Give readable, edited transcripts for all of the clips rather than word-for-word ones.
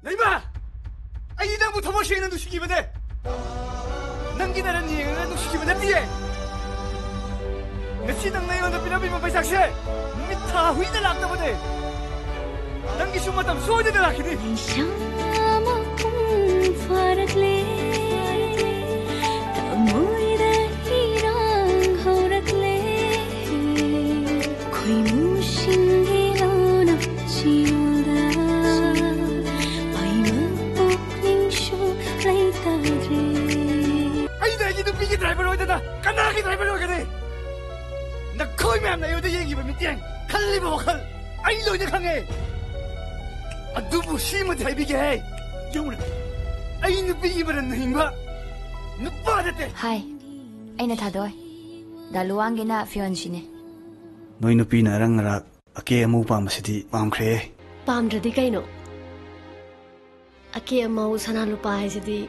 레이마! 아이 당부 더머시에는 누시기보다 남기나는 이행은 누시기보다 비해 ngasi nang na yon na pinabili mo pa saksi mitha hui na lang na mo de nang gisu matam so de na lakini shama kung farak le tamoy da hirang horak le koi mushin ge lo na chiuda pai ma pokling sho lai ta re ai da gi du bigi driver ho da kana gi driver ho gane 나 거의 맘 나 요새 얘기 보면 땡 칼리버 칼 아이 너네 강해 아 누구 심은 대비게 해 영훈아 아이 누비 이버는 힘봐 누빠 됐대 Hi, aina thadoi. Daluang gina fiancine. Noi nupi na rang rak ake amu pam sidi pam khre. Pam radi kaino. Ake amu sana lupa hai sidi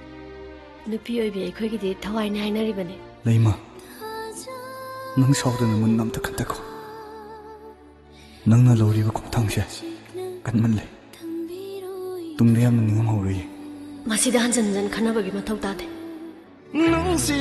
nupi oi bi khoi gi di thawai nai na ri bane. Leima. Nang saudana mun nam ta kan ta ko. Nang na lori ba kong thang se. Kan man le. Tung le am ning am ho ri. Masida han jan jan khana ba gi ma thau ta the. nung si